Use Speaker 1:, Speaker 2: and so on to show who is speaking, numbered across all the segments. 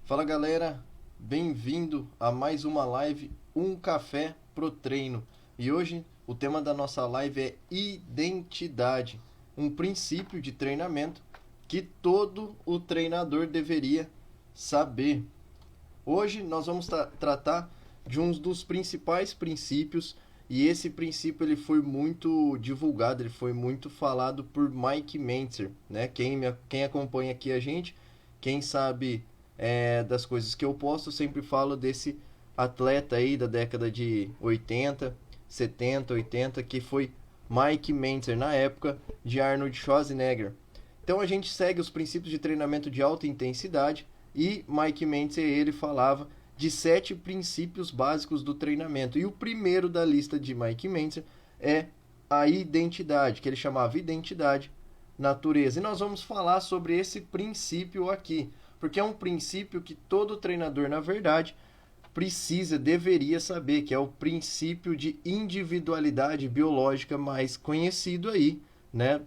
Speaker 1: Fala galera, bem-vindo a mais uma live Um Café pro Treino. E hoje o tema da nossa live é identidade, um princípio de treinamento que todo o treinador deveria saber. Hoje nós vamos tratar de um dos principais princípios e esse princípio ele foi muito divulgado, ele foi muito falado por Mike Mentzer, né? Quem acompanha aqui a gente, quem sabe das coisas que eu posto, eu sempre falo desse atleta aí da década de 80, 70, 80, que foi Mike Mentzer, na época de Arnold Schwarzenegger. Então a gente segue os princípios de treinamento de alta intensidade e Mike Mentzer ele falava de 7 princípios básicos do treinamento. E o primeiro da lista de Mike Mentzer é a identidade, que ele chamava identidade, natureza. E nós vamos falar sobre esse princípio aqui, porque é um princípio que todo treinador, na verdade, deveria saber, que é o princípio de individualidade biológica mais conhecido aí, né,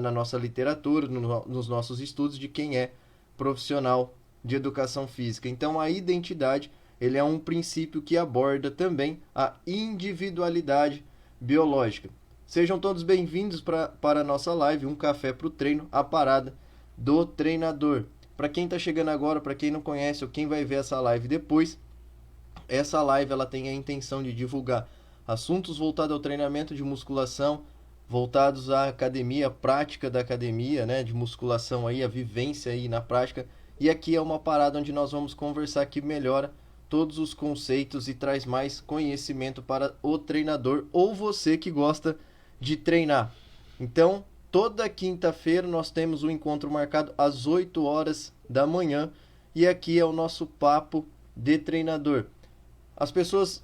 Speaker 1: na nossa literatura, nos nossos estudos de quem é profissional de educação física. Então a identidade, ele é um princípio que aborda também a individualidade biológica. Sejam todos bem-vindos para a nossa live, Um Café para o Treino, a parada do treinador. Para quem está chegando agora, para quem não conhece ou quem vai ver essa live depois, essa live ela tem a intenção de divulgar assuntos voltados ao treinamento de musculação, voltados à academia, à prática da academia, né, de musculação aí, a vivência aí na prática. E aqui é uma parada onde nós vamos conversar que melhora todos os conceitos e traz mais conhecimento para o treinador ou você que gosta de treinar. Então, toda quinta-feira nós temos um encontro marcado às 8 horas da manhã e aqui é o nosso papo de treinador. As pessoas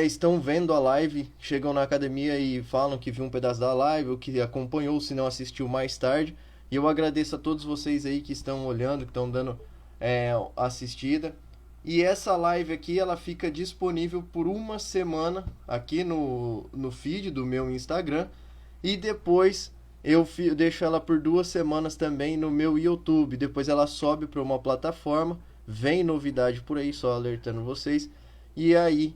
Speaker 1: estão vendo a live, chegam na academia e falam que viu um pedaço da live ou que acompanhou, se não assistiu mais tarde. E eu agradeço a todos vocês aí que estão olhando, que estão dando assistida. E essa live aqui, ela fica disponível por uma semana aqui no feed do meu Instagram. E depois eu deixo ela por 2 semanas também no meu YouTube. Depois ela sobe para uma plataforma. Vem novidade por aí, só alertando vocês. E aí,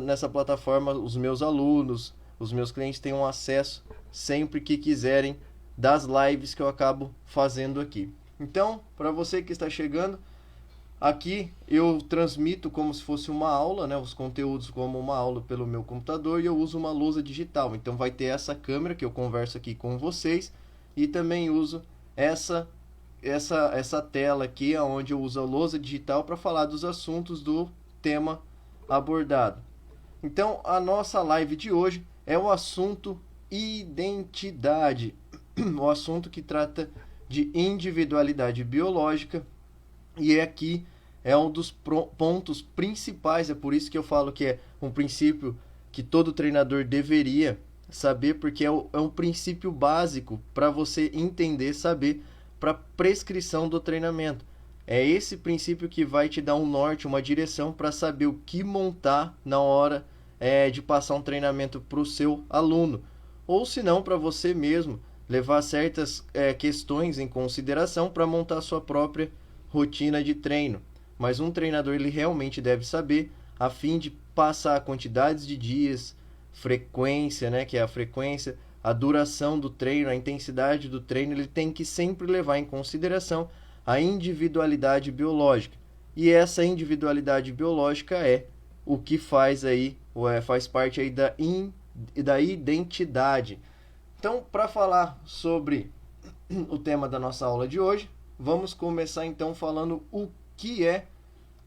Speaker 1: nessa plataforma, os meus alunos, os meus clientes têm um acesso sempre que quiserem das lives que eu acabo fazendo aqui. Então, para você que está chegando, aqui eu transmito como se fosse uma aula, né, os conteúdos como uma aula pelo meu computador e eu uso uma lousa digital. Então vai ter essa câmera que eu converso aqui com vocês e também uso essa tela aqui, onde eu uso a lousa digital para falar dos assuntos do tema abordado. Então, a nossa live de hoje é o assunto identidade, o assunto que trata de individualidade biológica e aqui é um dos pontos principais, é por isso que eu falo que é um princípio que todo treinador deveria saber, porque é um princípio básico para você entender, saber, para prescrição do treinamento. É esse princípio que vai te dar um norte, uma direção para saber o que montar na hora de passar um treinamento para o seu aluno. Ou se não, para você mesmo levar certas questões em consideração para montar a sua própria rotina de treino. Mas um treinador ele realmente deve saber a fim de passar quantidades de dias, frequência, né, que é a frequência, a duração do treino, a intensidade do treino, ele tem que sempre levar em consideração a individualidade biológica. E essa individualidade biológica é o que faz aí, faz parte aí da identidade. Então, para falar sobre o tema da nossa aula de hoje, vamos começar então falando o que é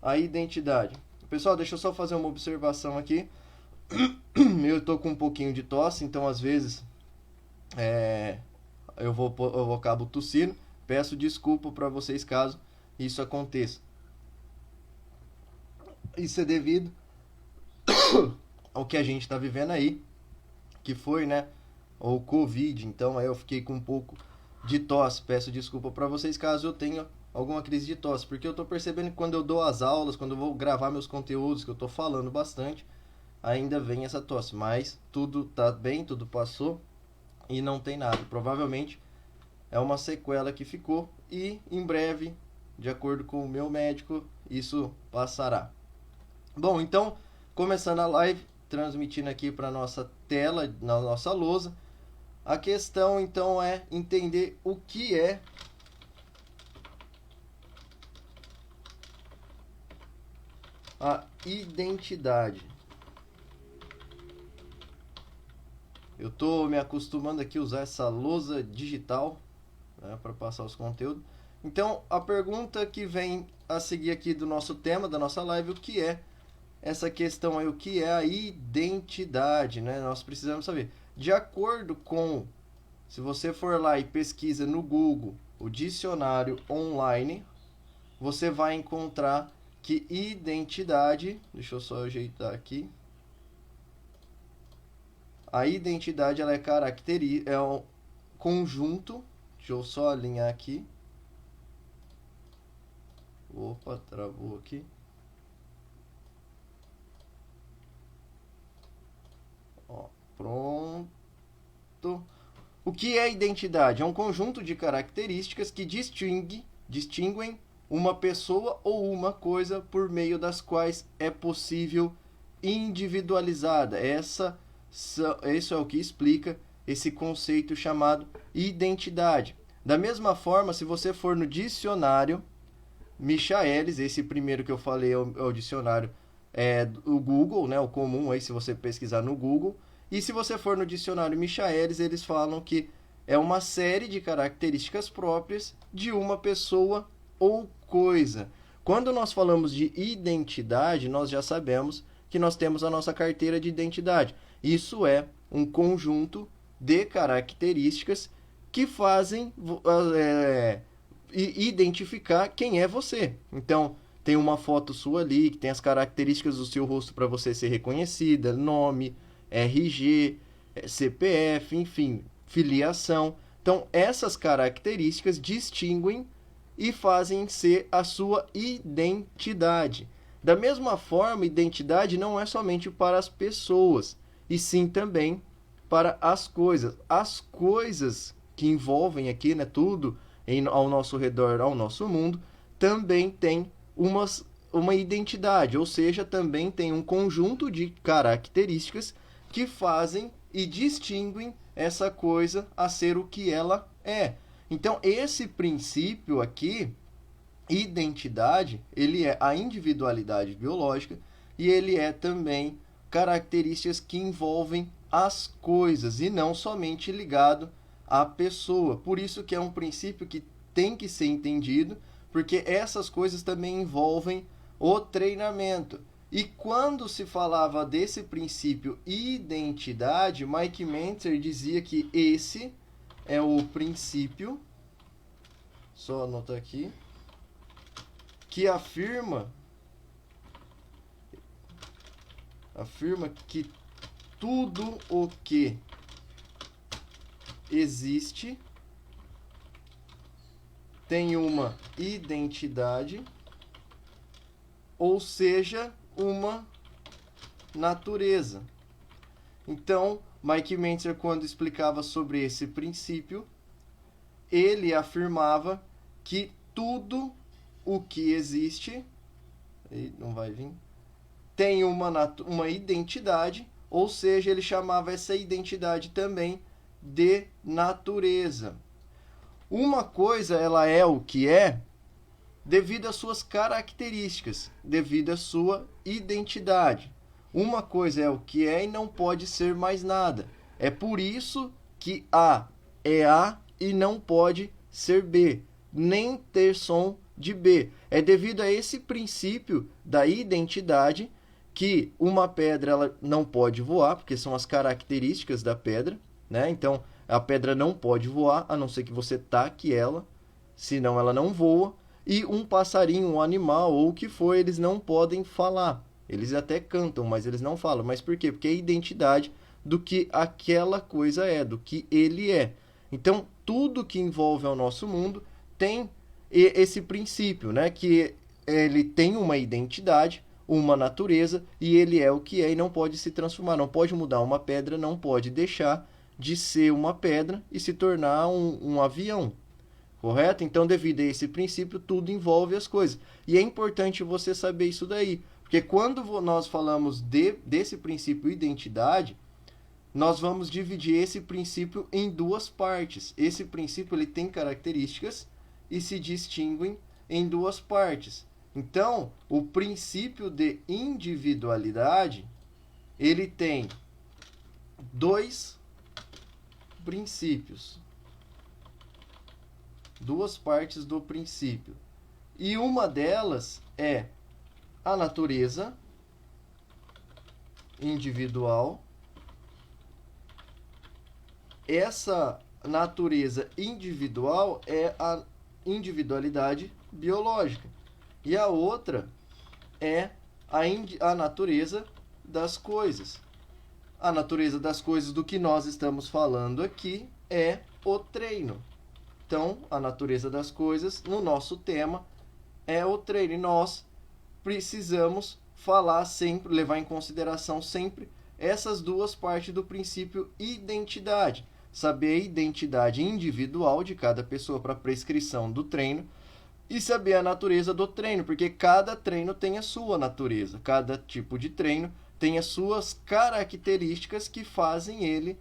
Speaker 1: a identidade. Pessoal, deixa eu só fazer uma observação aqui. Eu estou com um pouquinho de tosse, então às vezes eu acabo tossindo. Peço desculpa para vocês caso isso aconteça. Isso é devido ao que a gente está vivendo aí, que foi, né, o Covid. Então aí eu fiquei com um pouco de tosse. Peço desculpa para vocês caso eu tenha alguma crise de tosse, porque eu estou percebendo que quando eu dou as aulas, quando eu vou gravar meus conteúdos, que eu estou falando bastante, ainda vem essa tosse. Mas tudo tá bem, tudo passou e não tem nada. Provavelmente é uma sequela que ficou e em breve, de acordo com o meu médico, isso passará. Bom, então, começando a live, transmitindo aqui para nossa tela, na nossa lousa. A questão, então, é entender o que é a identidade. Eu estou me acostumando aqui a usar essa lousa digital, né, para passar os conteúdos. Então, a pergunta que vem a seguir aqui do nosso tema, da nossa live, o que é essa questão aí, o que é a identidade, né? Nós precisamos saber. De acordo com, se você for lá e pesquisa no Google o dicionário online, você vai encontrar que identidade, deixa eu só ajeitar aqui. A identidade, ela é um conjunto, deixa eu só alinhar aqui. Opa, travou aqui. Ó, pronto. O que é identidade? É um conjunto de características que distinguem uma pessoa ou uma coisa por meio das quais é possível individualizada. Isso é o que explica esse conceito chamado identidade. Da mesma forma, se você for no dicionário Michaelis, esse primeiro que eu falei é o dicionário do Google, né, o comum aí se você pesquisar no Google. E se você for no dicionário Michaelis, eles falam que é uma série de características próprias de uma pessoa ou coisa. Quando nós falamos de identidade, nós já sabemos que nós temos a nossa carteira de identidade. Isso é um conjunto de características que fazem identificar quem é você. Então, tem uma foto sua ali, que tem as características do seu rosto para você ser reconhecida, nome, RG, CPF, enfim, filiação. Então, essas características distinguem e fazem ser a sua identidade. Da mesma forma, identidade não é somente para as pessoas, e sim também para as coisas. As coisas que envolvem aqui, né, tudo ao nosso redor, ao nosso mundo, também tem uma identidade, ou seja, também tem um conjunto de características que fazem e distinguem essa coisa a ser o que ela é. Então, esse princípio aqui, identidade, ele é a individualidade biológica e ele é também características que envolvem as coisas e não somente ligado à pessoa. Por isso que é um princípio que tem que ser entendido, porque essas coisas também envolvem o treinamento. E quando se falava desse princípio identidade, Mike Mentzer dizia que esse é o princípio, só anotar aqui, que afirma que tudo o que existe tem uma identidade, ou seja, uma natureza. Então, Mike Mentzer, quando explicava sobre esse princípio, ele afirmava que tudo o que existe, não vai vir, tem uma identidade, ou seja, ele chamava essa identidade também de natureza. Uma coisa, ela é o que é devido às suas características, devido à sua identidade. Uma coisa é o que é e não pode ser mais nada. É por isso que A é A e não pode ser B, nem ter som de B. É devido a esse princípio da identidade que uma pedra ela não pode voar, porque são as características da pedra, né? Então, a pedra não pode voar, a não ser que você taque ela, senão ela não voa. E um passarinho, um animal ou o que for, eles não podem falar. Eles até cantam, mas eles não falam. Mas por quê? Porque é a identidade do que aquela coisa é, do que ele é. Então, tudo que envolve ao nosso mundo tem esse princípio, né? Que ele tem uma identidade, uma natureza, e ele é o que é e não pode se transformar. Não pode mudar uma pedra, não pode deixar de ser uma pedra e se tornar um avião. correto? Então, devido a esse princípio, tudo envolve as coisas. E é importante você saber isso daí, porque quando nós falamos desse princípio identidade, nós vamos dividir esse princípio em duas partes. Esse princípio ele tem características e se distinguem em duas partes. Então, o princípio de individualidade, ele tem dois princípios, duas partes do princípio. E uma delas é a natureza individual. Essa natureza individual é a individualidade biológica. E a outra é a natureza das coisas. A natureza das coisas do que nós estamos falando aqui é o treino. Então, a natureza das coisas, no nosso tema, é o treino. E nós precisamos falar sempre, levar em consideração sempre essas duas partes do princípio identidade. Saber a identidade individual de cada pessoa para prescrição do treino e saber a natureza do treino, porque cada treino tem a sua natureza, cada tipo de treino tem as suas características que fazem ele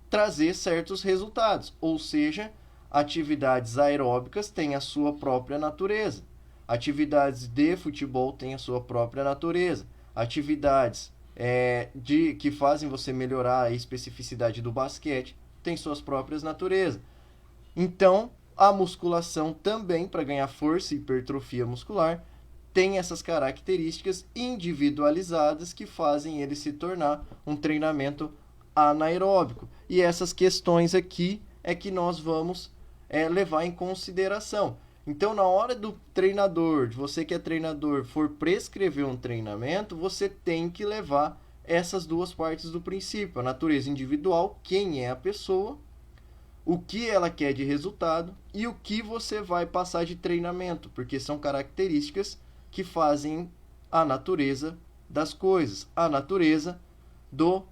Speaker 1: trazer certos resultados, ou seja, atividades aeróbicas têm a sua própria natureza, atividades de futebol têm a sua própria natureza, atividades que fazem você melhorar a especificidade do basquete têm suas próprias naturezas. Então, a musculação também, para ganhar força e hipertrofia muscular, tem essas características individualizadas que fazem ele se tornar um treinamento anaeróbico. E essas questões aqui é que nós vamos levar em consideração. Então, na hora do treinador, de você que é treinador, for prescrever um treinamento, você tem que levar essas duas partes do princípio. A natureza individual, quem é a pessoa, o que ela quer de resultado e o que você vai passar de treinamento, porque são características que fazem a natureza das coisas, a natureza do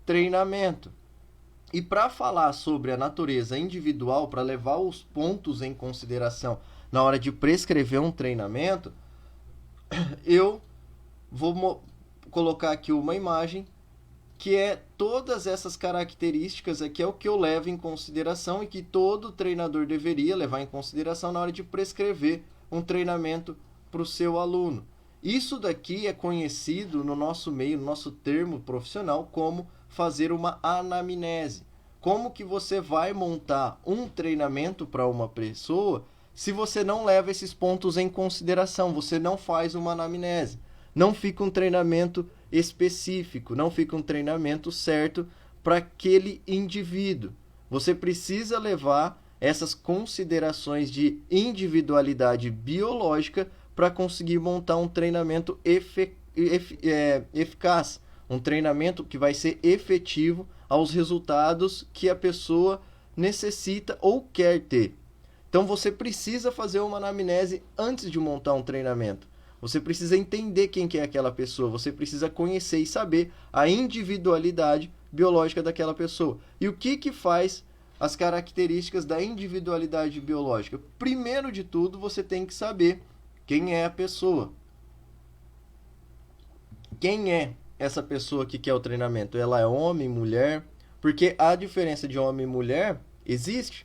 Speaker 1: treinamento. E para falar sobre a natureza individual, para levar os pontos em consideração na hora de prescrever um treinamento, eu vou colocar aqui uma imagem que é todas essas características aqui é o que eu levo em consideração e que todo treinador deveria levar em consideração na hora de prescrever um treinamento para o seu aluno. Isso daqui é conhecido no nosso meio, no nosso termo profissional, como fazer uma anamnese. Como que você vai montar um treinamento para uma pessoa se você não leva esses pontos em consideração, você não faz uma anamnese? Não fica um treinamento específico, não fica um treinamento certo para aquele indivíduo. Você precisa levar essas considerações de individualidade biológica para conseguir montar um treinamento eficaz, um treinamento que vai ser efetivo aos resultados que a pessoa necessita ou quer ter. Então você precisa fazer uma anamnese antes de montar um treinamento. Você precisa entender quem que é aquela pessoa, você precisa conhecer e saber a individualidade biológica daquela pessoa. E o que faz as características da individualidade biológica? Primeiro de tudo, você tem que saber quem é a pessoa. Quem é essa pessoa que quer o treinamento? Ela é homem, mulher? Porque a diferença de homem e mulher existe.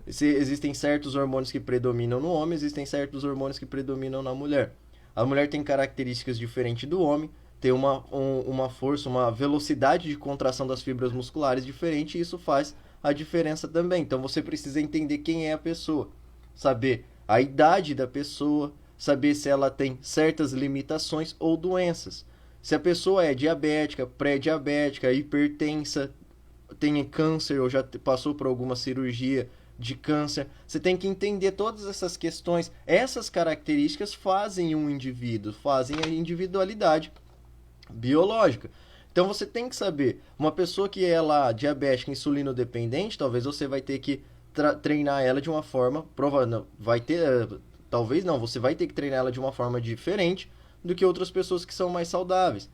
Speaker 1: Existem certos hormônios que predominam no homem, existem certos hormônios que predominam na mulher. A mulher tem características diferentes do homem, tem uma força, uma velocidade de contração das fibras musculares diferente, e isso faz a diferença também. Então você precisa entender quem é a pessoa, saber a idade da pessoa, saber se ela tem certas limitações ou doenças. Se a pessoa é diabética, pré-diabética, hipertensa, tem câncer ou já passou por alguma cirurgia de câncer, você tem que entender todas essas questões. Essas características fazem um indivíduo, fazem a individualidade biológica. Então você tem que saber, uma pessoa que é lá diabética, insulinodependente, talvez você vai ter que treinar ela de uma forma, talvez não, você vai ter que treinar ela de uma forma diferente do que outras pessoas que são mais saudáveis.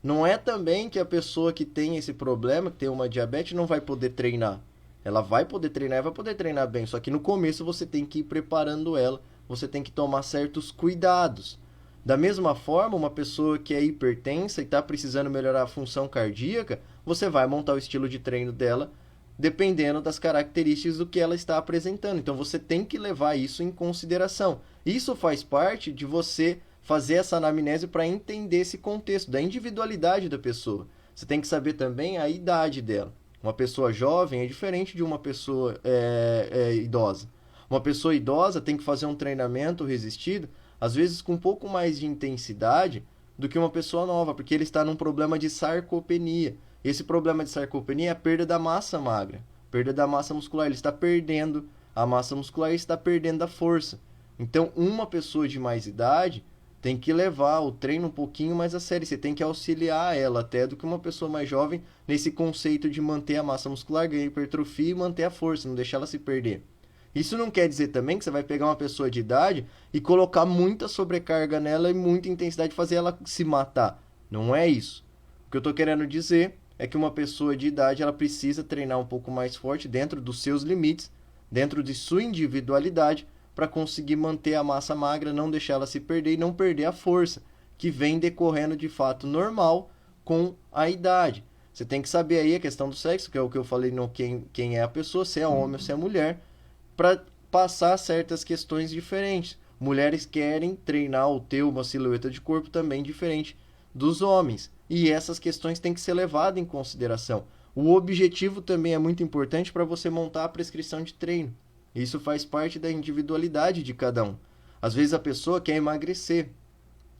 Speaker 1: Não é também que a pessoa que tem esse problema, que tem uma diabetes, não vai poder treinar. Ela vai poder treinar e vai poder treinar bem, só que no começo você tem que ir preparando ela, você tem que tomar certos cuidados. Da mesma forma, uma pessoa que é hipertensa e está precisando melhorar a função cardíaca, você vai montar o estilo de treino dela dependendo das características do que ela está apresentando. Então você tem que levar isso em consideração. Isso faz parte de você fazer essa anamnese para entender esse contexto, da individualidade da pessoa. Você tem que saber também a idade dela. Uma pessoa jovem é diferente de uma pessoa idosa. Uma pessoa idosa tem que fazer um treinamento resistido, às vezes com um pouco mais de intensidade do que uma pessoa nova, porque ele está num problema de sarcopenia. Esse problema de sarcopenia é a perda da massa magra, perda da massa muscular. Ele está perdendo a massa muscular e está perdendo a força. Então, uma pessoa de mais idade tem que levar o treino um pouquinho mais a sério. Você tem que auxiliar ela até do que uma pessoa mais jovem nesse conceito de manter a massa muscular, ganhar hipertrofia e manter a força, não deixar ela se perder. Isso não quer dizer também que você vai pegar uma pessoa de idade e colocar muita sobrecarga nela e muita intensidade e fazer ela se matar. Não é isso. O que eu estou querendo dizer é que uma pessoa de idade ela precisa treinar um pouco mais forte dentro dos seus limites, dentro de sua individualidade, para conseguir manter a massa magra, não deixar ela se perder e não perder a força, que vem decorrendo de fato normal com a idade. Você tem que saber aí a questão do sexo, que é o que eu falei no quem é a pessoa, se é homem ou se é mulher, para passar certas questões diferentes. Mulheres querem treinar ou ter uma silhueta de corpo também diferente dos homens. E essas questões têm que ser levadas em consideração. O objetivo também é muito importante para você montar a prescrição de treino. Isso faz parte da individualidade de cada um. Às vezes a pessoa quer emagrecer.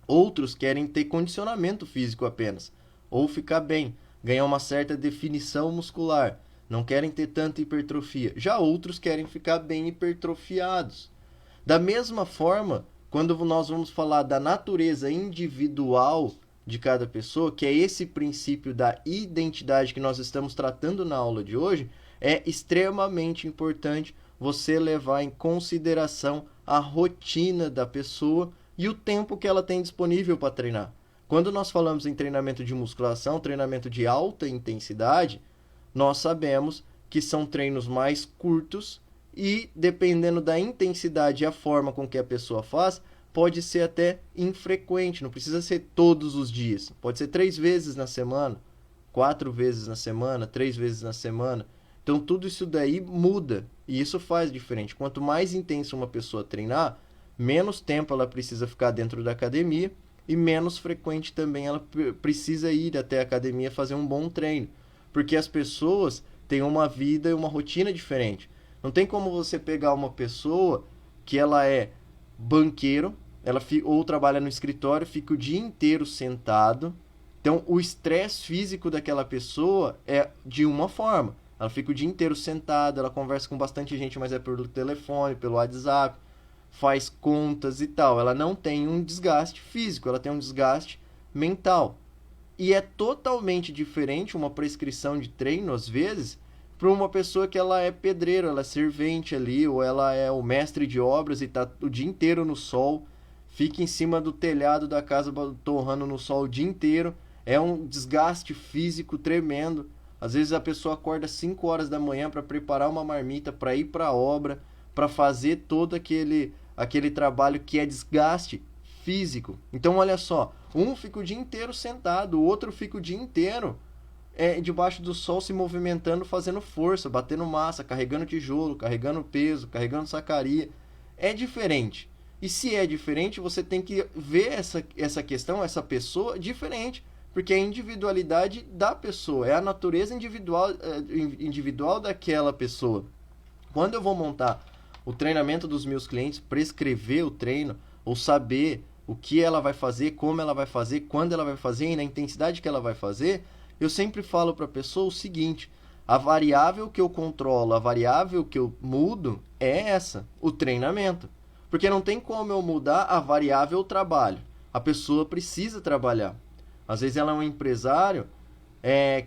Speaker 1: Outros querem ter condicionamento físico apenas. Ou ficar bem, ganhar uma certa definição muscular. Não querem ter tanta hipertrofia. Já outros querem ficar bem hipertrofiados. Da mesma forma, quando nós vamos falar da natureza individual de cada pessoa, que é esse princípio da identidade que nós estamos tratando na aula de hoje, é extremamente importante você levar em consideração a rotina da pessoa e o tempo que ela tem disponível para treinar. Quando nós falamos em treinamento de musculação, treinamento de alta intensidade, nós sabemos que são treinos mais curtos e, dependendo da intensidade e a forma com que a pessoa faz, pode ser até infrequente, não precisa ser todos os dias. Pode ser 3 vezes na semana, 4 vezes na semana, 3 vezes na semana. Então tudo isso daí muda e isso faz diferente. Quanto mais intenso uma pessoa treinar, menos tempo ela precisa ficar dentro da academia e menos frequente também ela precisa ir até a academia fazer um bom treino. Porque as pessoas têm uma vida e uma rotina diferente. Não tem como você pegar uma pessoa que ela é banqueiro, ou trabalha no escritório, fica o dia inteiro sentado. Então, o estresse físico daquela pessoa é de uma forma. Ela fica o dia inteiro sentada, ela conversa com bastante gente, mas é pelo telefone, pelo WhatsApp, faz contas e tal. Ela não tem um desgaste físico, ela tem um desgaste mental. E é totalmente diferente uma prescrição de treino, às vezes, para uma pessoa que ela é pedreiro, ela é servente ali, ou ela é o mestre de obras e está o dia inteiro no sol, fica em cima do telhado da casa torrando no sol o dia inteiro. É um desgaste físico tremendo. Às vezes a pessoa acorda 5 horas da manhã para preparar uma marmita, para ir para a obra, para fazer todo aquele trabalho que é desgaste físico. Então, olha só, um fica o dia inteiro sentado, o outro fica o dia inteiro debaixo do sol se movimentando, fazendo força, batendo massa, carregando tijolo, carregando peso, carregando sacaria. É diferente. E se é diferente, você tem que ver essa questão, essa pessoa diferente, porque é a individualidade da pessoa, é a natureza individual daquela pessoa. Quando eu vou montar o treinamento dos meus clientes, prescrever o treino, ou saber o que ela vai fazer, como ela vai fazer, quando ela vai fazer e na intensidade que ela vai fazer, eu sempre falo para a pessoa o seguinte: a variável que eu controlo, a variável que eu mudo é essa, o treinamento. Porque não tem como eu mudar a variável trabalho. A pessoa precisa trabalhar. Às vezes ela é um empresário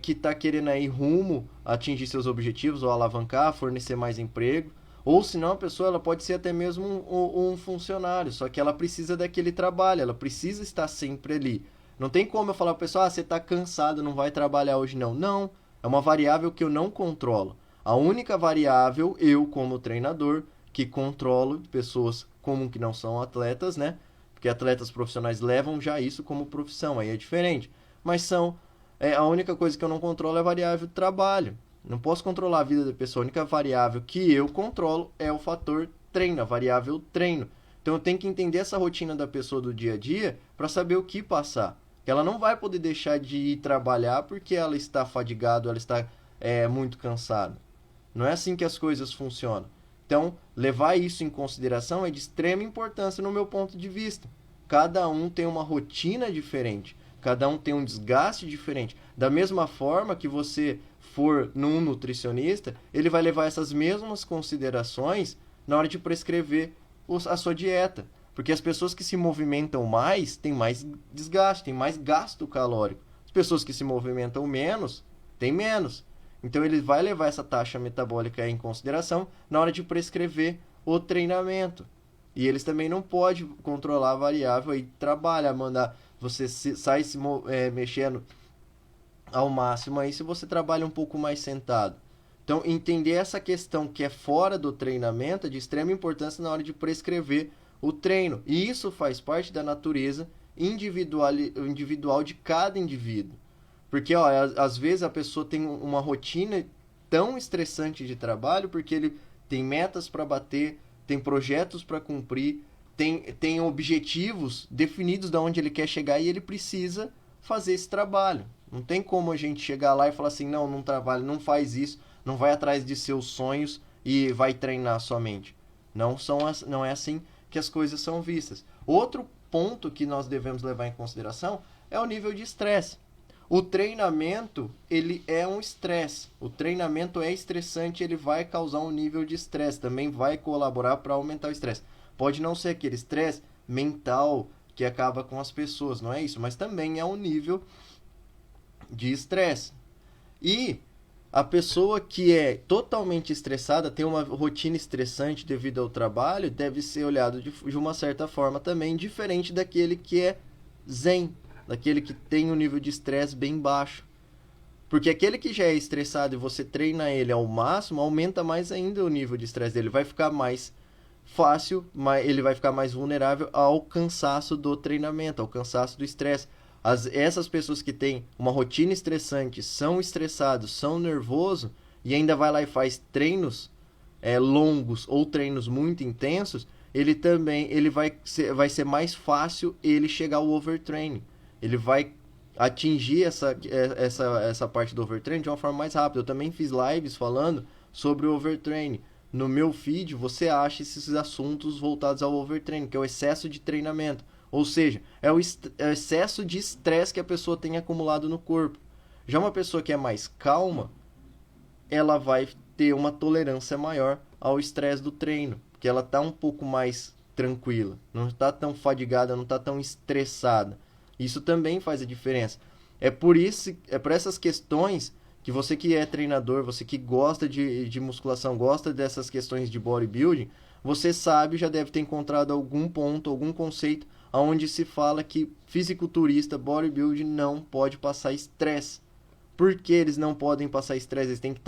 Speaker 1: que está querendo ir rumo a atingir seus objetivos ou alavancar, fornecer mais emprego. Ou senão a pessoa ela pode ser até mesmo um funcionário, só que ela precisa daquele trabalho, ela precisa estar sempre ali. Não tem como eu falar para a pessoa, você está cansado, não vai trabalhar hoje não. Não, é uma variável que eu não controlo. A única variável, eu como treinador, que controlo pessoas como que não são atletas, né? Porque atletas profissionais levam já isso como profissão, aí é diferente. Mas a única coisa que eu não controlo é a variável do trabalho. Não posso controlar a vida da pessoa. A única variável que eu controlo é o fator treino, a variável treino. Então eu tenho que entender essa rotina da pessoa do dia a dia para saber o que passar. Ela não vai poder deixar de ir trabalhar porque ela está fadigada, ela está muito cansada. Não é assim que as coisas funcionam. Então, levar isso em consideração é de extrema importância no meu ponto de vista. Cada um tem uma rotina diferente. Cada um tem um desgaste diferente. Da mesma forma que você for num nutricionista, ele vai levar essas mesmas considerações na hora de prescrever a sua dieta. Porque as pessoas que se movimentam mais têm mais desgaste, têm mais gasto calórico. As pessoas que se movimentam menos têm menos. Então ele vai levar essa taxa metabólica em consideração na hora de prescrever o treinamento. E eles também não podem controlar a variável aí, trabalha, mandar você sai se mexendo ao máximo aí se você trabalha um pouco mais sentado. Então entender essa questão que é fora do treinamento é de extrema importância na hora de prescrever o treino. E isso faz parte da natureza individual de cada indivíduo. Porque às vezes a pessoa tem uma rotina tão estressante de trabalho porque ele tem metas para bater, tem projetos para cumprir, tem objetivos definidos de onde ele quer chegar e ele precisa fazer esse trabalho. Não tem como a gente chegar lá e falar assim, não trabalha, não faz isso, não vai atrás de seus sonhos e vai treinar somente. Não é assim que as coisas são vistas. Outro ponto que nós devemos levar em consideração é o nível de estresse. O treinamento, ele é um estresse. O treinamento é estressante, ele vai causar um nível de estresse, também vai colaborar para aumentar o estresse. Pode não ser aquele estresse mental que acaba com as pessoas, não é isso? Mas também é um nível de estresse. E a pessoa que é totalmente estressada, tem uma rotina estressante devido ao trabalho, deve ser olhado de uma certa forma também, diferente daquele que é zen, daquele que tem um nível de estresse bem baixo. Porque aquele que já é estressado e você treina ele ao máximo, aumenta mais ainda o nível de estresse dele. Vai ficar mais fácil, ele vai ficar mais vulnerável ao cansaço do treinamento, ao cansaço do estresse. Essas pessoas que têm uma rotina estressante, são estressados, são nervosos, e ainda vai lá e faz treinos longos ou treinos muito intensos, ele vai ser mais fácil ele chegar ao overtraining. Ele vai atingir essa parte do overtraining de uma forma mais rápida. Eu também fiz lives falando sobre o overtraining. No meu feed você acha esses assuntos voltados ao overtraining, que é o excesso de treinamento. Ou seja, é o excesso de estresse que a pessoa tem acumulado no corpo. Já uma pessoa que é mais calma, ela vai ter uma tolerância maior ao estresse do treino, porque ela está um pouco mais tranquila, não está tão fadigada, não está tão estressada. Isso também faz a diferença. É por essas questões que você que é treinador, você que gosta de musculação, gosta dessas questões de bodybuilding, você sabe, já deve ter encontrado algum ponto, algum conceito onde se fala que fisiculturista, bodybuilding não pode passar estresse. Por que eles não podem passar estresse? Eles têm que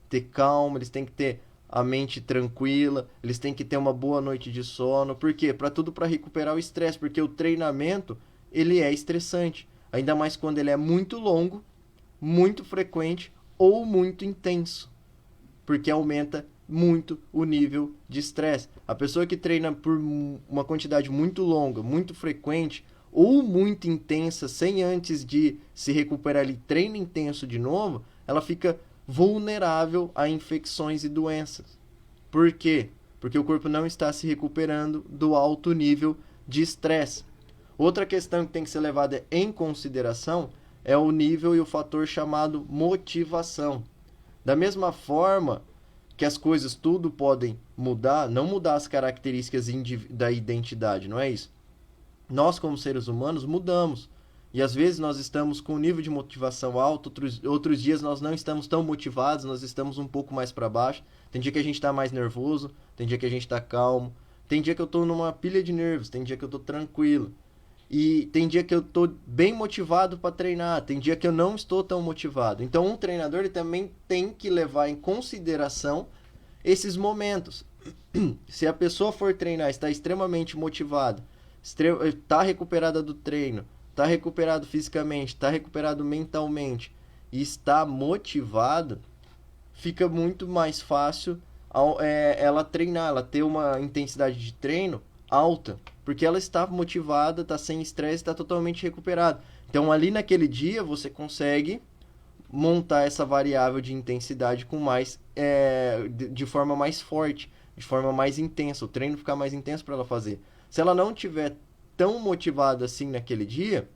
Speaker 1: ter calma, eles têm que ter a mente tranquila, eles têm que ter uma boa noite de sono. Por quê? Para recuperar o estresse, porque o treinamento ele é estressante, ainda mais quando ele é muito longo, muito frequente ou muito intenso, porque aumenta muito o nível de estresse. A pessoa que treina por uma quantidade muito longa, muito frequente ou muito intensa, sem antes de se recuperar, ele treina intenso de novo, ela fica vulnerável a infecções e doenças. Por quê? Porque o corpo não está se recuperando do alto nível de estresse. Outra questão que tem que ser levada em consideração é o nível e o fator chamado motivação. Da mesma forma que as coisas tudo podem mudar, não mudar as características da identidade, não é isso? Nós, como seres humanos, mudamos. E às vezes nós estamos com um nível de motivação alto, outros dias nós não estamos tão motivados, nós estamos um pouco mais para baixo. Tem dia que a gente está mais nervoso, tem dia que a gente está calmo, tem dia que eu estou numa pilha de nervos, tem dia que eu estou tranquilo. E tem dia que eu tô bem motivado para treinar, tem dia que eu não estou tão motivado. Então, um treinador ele também tem que levar em consideração esses momentos. Se a pessoa for treinar, está extremamente motivada, está recuperada do treino, está recuperado fisicamente, está recuperado mentalmente e está motivado, fica muito mais fácil ela treinar, ela ter uma intensidade de treino alta, porque ela está motivada, está sem estresse, está totalmente recuperada. Então ali naquele dia você consegue montar essa variável de intensidade com mais de forma mais forte, de forma mais intensa, o treino ficar mais intenso para ela fazer. Se ela não tiver tão motivada assim naquele dia,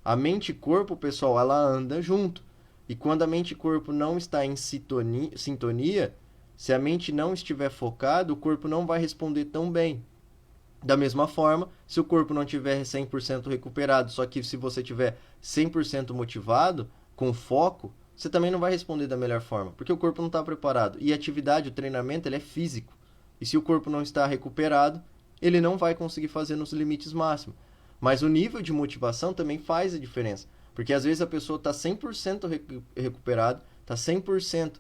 Speaker 1: a mente e corpo, pessoal, ela anda junto. E quando a mente e corpo não está em sintonia, se a mente não estiver focada, o corpo não vai responder tão bem. Da mesma forma, se o corpo não estiver 100% recuperado, só que se você estiver 100% motivado, com foco, você também não vai responder da melhor forma, porque o corpo não está preparado. E a atividade, o treinamento, ele é físico. E se o corpo não está recuperado, ele não vai conseguir fazer nos limites máximos. Mas o nível de motivação também faz a diferença. Porque às vezes a pessoa está 100% recuperado, está 100%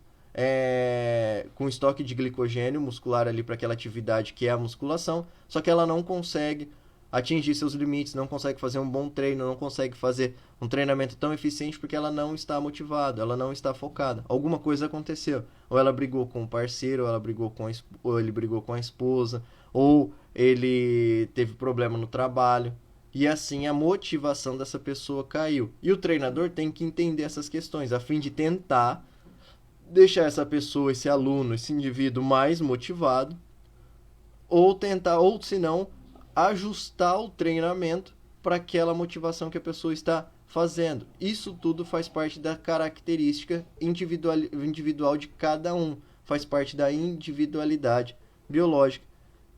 Speaker 1: com estoque de glicogênio muscular ali para aquela atividade que é a musculação, só que ela não consegue atingir seus limites, não consegue fazer um bom treino, não consegue fazer um treinamento tão eficiente porque ela não está motivada, ela não está focada. Alguma coisa aconteceu. Ou ela brigou com o parceiro, ou ela brigou com ou ele brigou com a esposa, ou ele teve problema no trabalho. E assim a motivação dessa pessoa caiu. E o treinador tem que entender essas questões, a fim de tentar deixar essa pessoa, esse aluno, esse indivíduo mais motivado, ou tentar, ou se não, ajustar o treinamento para aquela motivação que a pessoa está fazendo. Isso tudo faz parte da característica individual de cada um, faz parte da individualidade biológica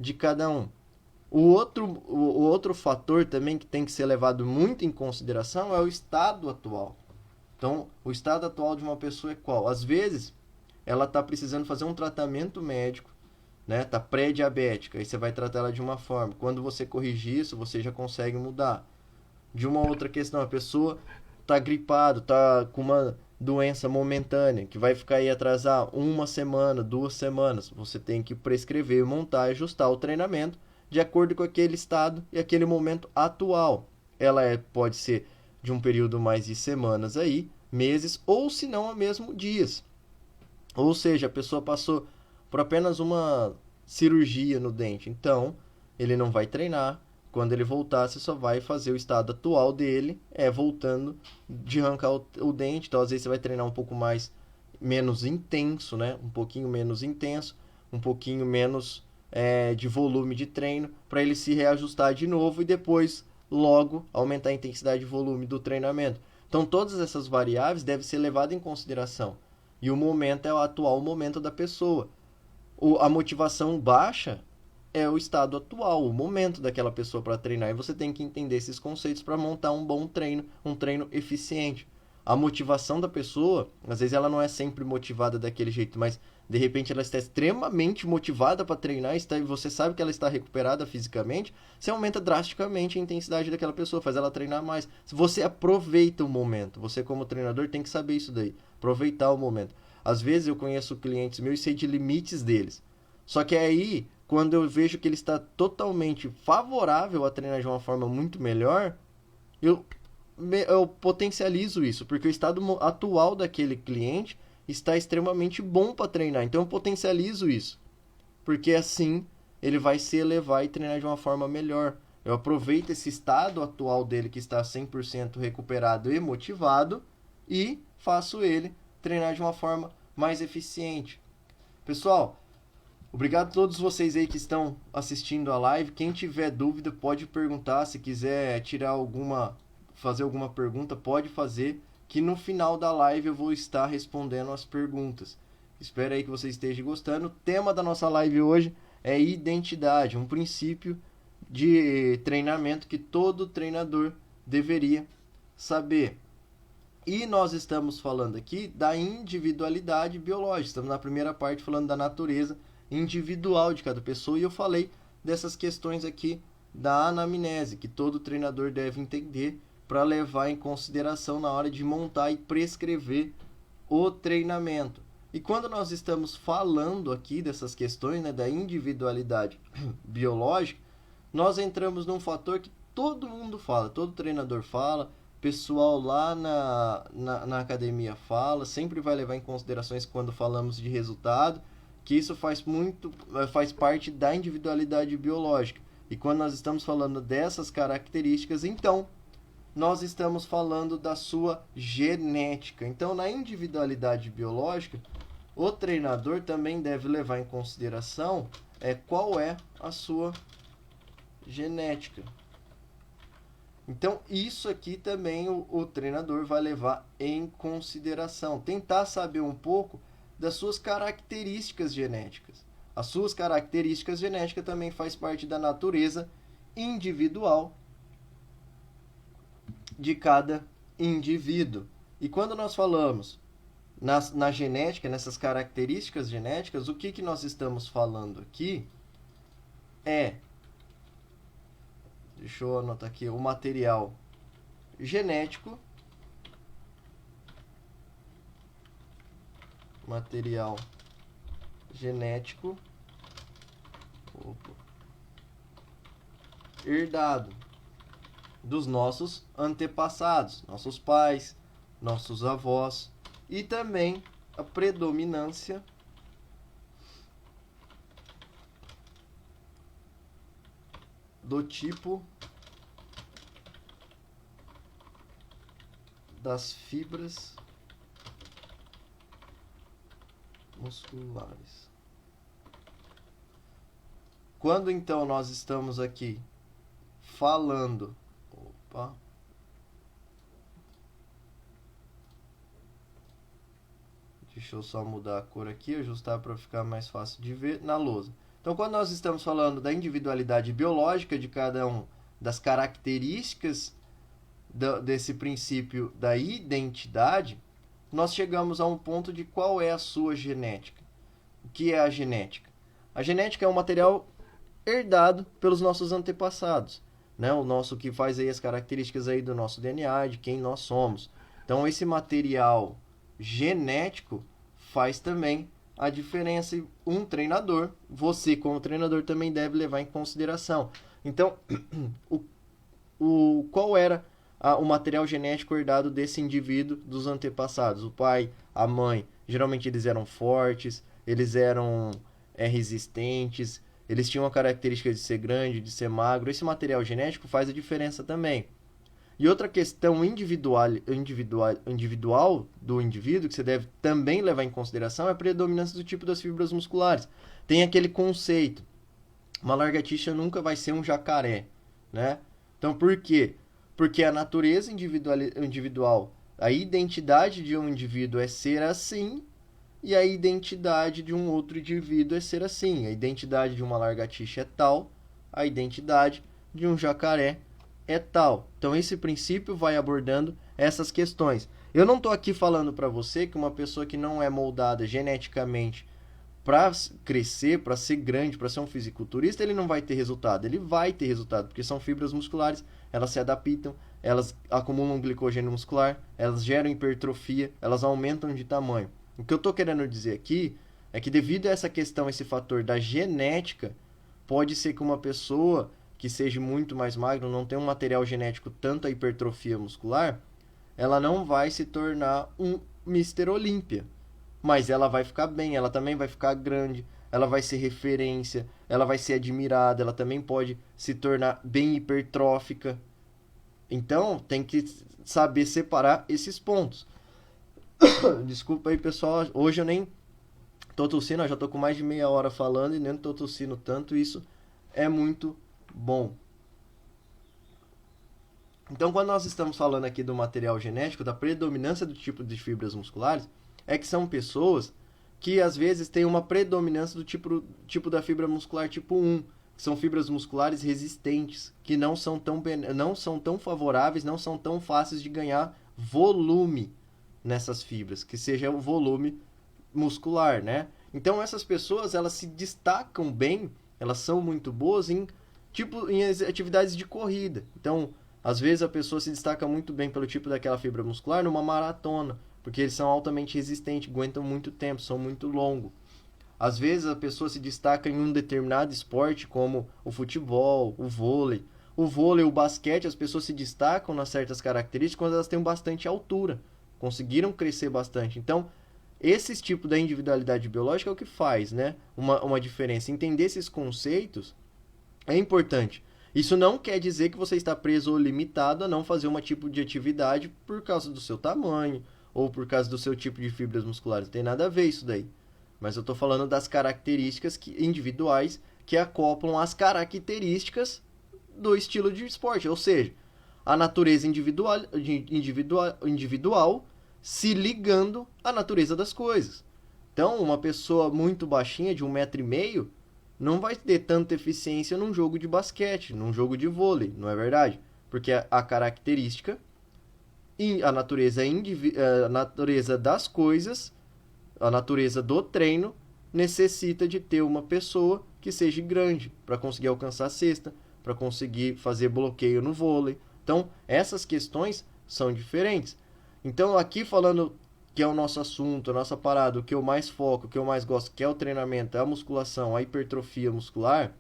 Speaker 1: de cada um. O outro fator também que tem que ser levado muito em consideração é o estado atual. Então, o estado atual de uma pessoa é qual? Às vezes, ela está precisando fazer um tratamento médico, né? Está pré-diabética, aí você vai tratar ela de uma forma. Quando você corrigir isso, você já consegue mudar. De uma outra questão, a pessoa está gripada, está com uma doença momentânea, que vai ficar aí atrasar 1 semana, 2 semanas. Você tem que prescrever, montar e ajustar o treinamento de acordo com aquele estado e aquele momento atual. Ela pode ser de um período mais de semanas aí, meses, ou se não, mesmo dias. Ou seja, a pessoa passou por apenas uma cirurgia no dente. Então, ele não vai treinar. Quando ele voltar, você só vai fazer o estado atual dele, voltando de arrancar o dente. Então, às vezes, você vai treinar um pouco menos intenso, né? Um pouquinho menos intenso, um pouquinho menos de volume de treino, para ele se reajustar de novo e depois, logo, aumentar a intensidade e volume do treinamento. Então, todas essas variáveis devem ser levadas em consideração. E o momento é o atual momento da pessoa. A motivação baixa é o estado atual, o momento daquela pessoa para treinar. E você tem que entender esses conceitos para montar um bom treino, um treino eficiente. A motivação da pessoa, às vezes ela não é sempre motivada daquele jeito, mas de repente ela está extremamente motivada para treinar, e você sabe que ela está recuperada fisicamente, você aumenta drasticamente a intensidade daquela pessoa, faz ela treinar mais. Você aproveita o momento, você como treinador tem que saber isso daí, aproveitar o momento. Às vezes eu conheço clientes meus e sei de limites deles. Só que aí, quando eu vejo que ele está totalmente favorável a treinar de uma forma muito melhor, eu potencializo isso, porque o estado atual daquele cliente está extremamente bom para treinar. Então eu potencializo isso, porque assim ele vai se elevar e treinar de uma forma melhor. Eu aproveito esse estado atual dele que está 100% recuperado e motivado e faço ele treinar de uma forma mais eficiente. Pessoal, obrigado a todos vocês aí que estão assistindo a live. Quem tiver dúvida pode perguntar, se quiser fazer alguma pergunta, pode fazer, que no final da live eu vou estar respondendo as perguntas. Espero aí que vocês estejam gostando. O tema da nossa live hoje é identidade, um princípio de treinamento que todo treinador deveria saber. E nós estamos falando aqui da individualidade biológica. Estamos na primeira parte falando da natureza individual de cada pessoa. E eu falei dessas questões aqui da anamnese, que todo treinador deve entender para levar em consideração na hora de montar e prescrever o treinamento. E quando nós estamos falando aqui dessas questões, né, da individualidade biológica, nós entramos num fator que todo mundo fala, todo treinador fala, pessoal lá na academia fala, sempre vai levar em considerações quando falamos de resultado, que isso faz parte da individualidade biológica. E quando nós estamos falando dessas características, então nós estamos falando da sua genética. Então, na individualidade biológica, o treinador também deve levar em consideração qual é a sua genética. Então, isso aqui também o treinador vai levar em consideração. Tentar saber um pouco das suas características genéticas. As suas características genéticas também faz parte da natureza individual de cada indivíduo. E quando nós falamos na genética, nessas características genéticas, o que nós estamos falando aqui deixa eu anotar aqui, o material genético, herdado dos nossos antepassados, nossos pais, nossos avós, e também a predominância do tipo das fibras musculares. Quando então nós estamos aqui falando, deixa eu só mudar a cor aqui, ajustar para ficar mais fácil de ver na lousa. Então, quando nós estamos falando da individualidade biológica de cada um, das características desse princípio da identidade, nós chegamos a um ponto de qual é a sua genética. O que é a genética? A genética é um material herdado pelos nossos antepassados, né? O nosso que faz aí as características aí do nosso DNA, de quem nós somos. Então, esse material genético faz também a diferença. Um treinador, você como treinador também deve levar em consideração. Então, qual era o material genético herdado desse indivíduo dos antepassados? O pai, a mãe, geralmente eles eram fortes, eles eram resistentes, eles tinham a característica de ser grande, de ser magro. Esse material genético faz a diferença também. E outra questão individual do indivíduo que você deve também levar em consideração é a predominância do tipo das fibras musculares. Tem aquele conceito, uma lagartixa nunca vai ser um jacaré, né? Então, por quê? Porque a natureza individual, a identidade de um indivíduo é ser assim, e a identidade de um outro indivíduo é ser assim. A identidade de uma lagartixa é tal, a identidade de um jacaré é tal. Então, esse princípio vai abordando essas questões. Eu não estou aqui falando para você que uma pessoa que não é moldada geneticamente para crescer, para ser grande, para ser um fisiculturista, ele não vai ter resultado. Ele vai ter resultado, porque são fibras musculares, elas se adaptam, elas acumulam glicogênio muscular, elas geram hipertrofia, elas aumentam de tamanho. O que eu estou querendo dizer aqui é que devido a essa questão, esse fator da genética, pode ser que uma pessoa que seja muito mais magro, não tem um material genético tanto a hipertrofia muscular, ela não vai se tornar um Mr. Olímpia. Mas ela vai ficar bem, ela também vai ficar grande, ela vai ser referência, ela vai ser admirada, ela também pode se tornar bem hipertrófica. Então, tem que saber separar esses pontos. Desculpa aí, pessoal, hoje eu nem tô tossindo, eu já tô com mais de meia hora falando e nem tô tossindo tanto, isso é muito bom. Então, quando nós estamos falando aqui do material genético, da predominância do tipo de fibras musculares, é que são pessoas que às vezes têm uma predominância do tipo da fibra muscular tipo 1, que são fibras musculares resistentes, que não são tão favoráveis, não são tão fáceis de ganhar volume nessas fibras, que seja o volume muscular, né? Então, essas pessoas, elas se destacam bem, elas são muito boas em tipo em atividades de corrida. Então, às vezes a pessoa se destaca muito bem pelo tipo daquela fibra muscular numa maratona, porque eles são altamente resistentes, aguentam muito tempo, são muito longos. Às vezes a pessoa se destaca em um determinado esporte, como o futebol, o vôlei. O vôlei, o basquete, as pessoas se destacam nas certas características quando elas têm bastante altura, conseguiram crescer bastante. Então, esse tipo da individualidade biológica é o que faz, né, uma diferença. Entender esses conceitos é importante. Isso não quer dizer que você está preso ou limitado a não fazer um tipo de atividade por causa do seu tamanho ou por causa do seu tipo de fibras musculares. Não tem nada a ver isso daí. Mas eu estou falando das características individuais que acoplam as características do estilo de esporte. Ou seja, a natureza individual se ligando à natureza das coisas. Então, uma pessoa muito baixinha, de 1,5 m, não vai ter tanta eficiência num jogo de basquete, num jogo de vôlei, não é verdade? Porque a característica, a natureza das coisas, a natureza do treino, necessita de ter uma pessoa que seja grande para conseguir alcançar a cesta, para conseguir fazer bloqueio no vôlei. Então, essas questões são diferentes. Então, aqui falando que é o nosso assunto, a nossa parada, o que eu mais foco, o que eu mais gosto, que é o treinamento, é a musculação, a hipertrofia muscular.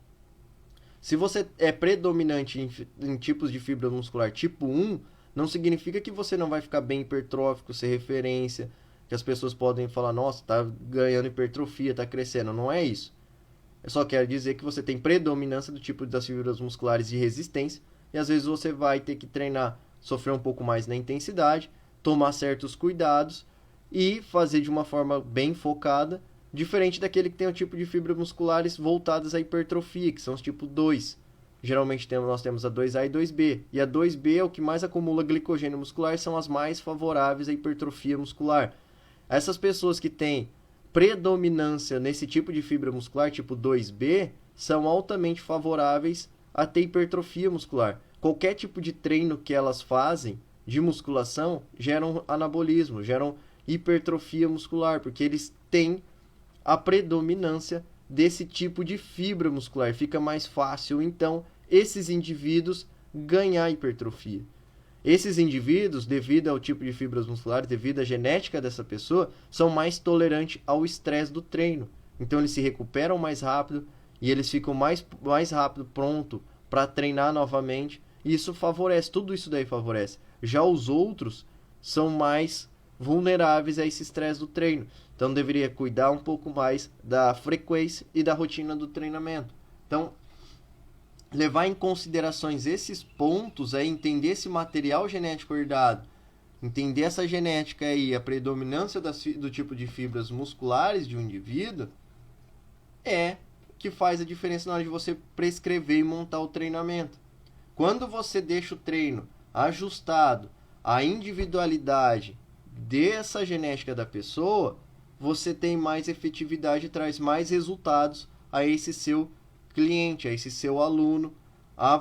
Speaker 1: Se você é predominante em tipos de fibra muscular tipo 1, não significa que você não vai ficar bem hipertrófico, ser referência, que as pessoas podem falar, nossa, tá ganhando hipertrofia, tá crescendo. Não é isso. Eu só quero dizer que você tem predominância do tipo das fibras musculares de resistência, e às vezes você vai ter que treinar, sofrer um pouco mais na intensidade, tomar certos cuidados e fazer de uma forma bem focada, diferente daquele que tem o tipo de fibras musculares voltadas à hipertrofia, que são os tipo 2. Geralmente nós temos a 2A e 2B. E a 2B é o que mais acumula glicogênio muscular, são as mais favoráveis à hipertrofia muscular. Essas pessoas que têm predominância nesse tipo de fibra muscular, tipo 2B, são altamente favoráveis a ter hipertrofia muscular. Qualquer tipo de treino que elas fazem de musculação geram anabolismo, geram hipertrofia muscular, porque eles têm a predominância desse tipo de fibra muscular. Fica mais fácil, então, esses indivíduos ganhar hipertrofia. Esses indivíduos, devido ao tipo de fibras musculares, devido à genética dessa pessoa, são mais tolerantes ao estresse do treino. Então, eles se recuperam mais rápido e eles ficam mais rápido pronto para treinar novamente. E isso favorece, tudo isso daí favorece. Já os outros são mais vulneráveis a esse estresse do treino. Então, deveria cuidar um pouco mais da frequência e da rotina do treinamento. Então, levar em considerações esses pontos, entender esse material genético herdado, entender essa genética aí, a predominância do tipo de fibras musculares de um indivíduo, é que faz a diferença na hora de você prescrever e montar o treinamento. Quando você deixa o treino ajustado à individualidade dessa genética da pessoa, você tem mais efetividade e traz mais resultados a esse seu cliente, a esse seu aluno,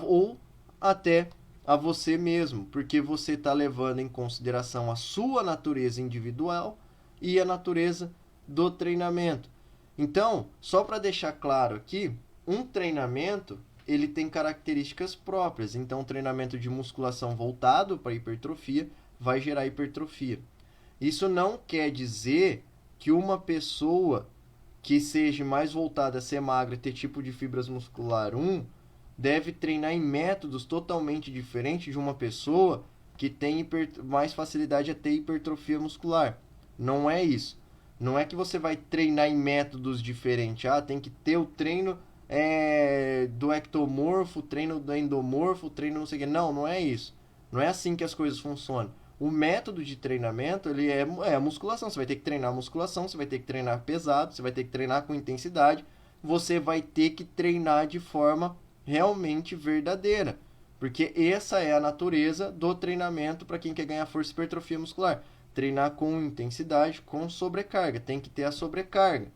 Speaker 1: ou até a você mesmo, porque você está levando em consideração a sua natureza individual e a natureza do treinamento. Então, só para deixar claro aqui, um treinamento ele tem características próprias. Então, um treinamento de musculação voltado para hipertrofia vai gerar hipertrofia. Isso não quer dizer que uma pessoa que seja mais voltada a ser magra e ter tipo de fibras muscular 1 deve treinar em métodos totalmente diferentes de uma pessoa que tem mais facilidade a ter hipertrofia muscular. Não é isso. Não é que você vai treinar em métodos diferentes. Tem que ter o treino do ectomorfo, treino do endomorfo, treino não sei o que. Não é isso. Não é assim que as coisas funcionam. O método de treinamento ele é a musculação. Você vai ter que treinar musculação, você vai ter que treinar pesado, você vai ter que treinar com intensidade, você vai ter que treinar de forma realmente verdadeira. Porque essa é a natureza do treinamento para quem quer ganhar força e hipertrofia muscular. Treinar com intensidade, com sobrecarga. Tem que ter a sobrecarga.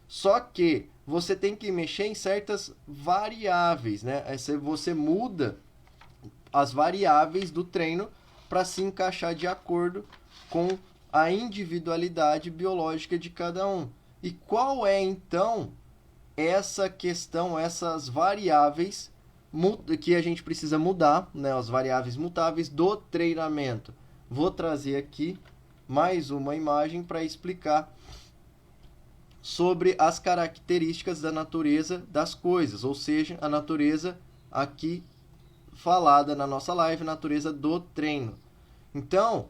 Speaker 1: Só que você tem que mexer em certas variáveis, né? Você muda as variáveis do treino para se encaixar de acordo com a individualidade biológica de cada um. E qual é, então, essa questão, essas variáveis que a gente precisa mudar, né, as variáveis mutáveis do treinamento. Vou trazer aqui mais uma imagem para explicar sobre as características da natureza das coisas, ou seja, a natureza aqui falada na nossa live, natureza do treino. Então,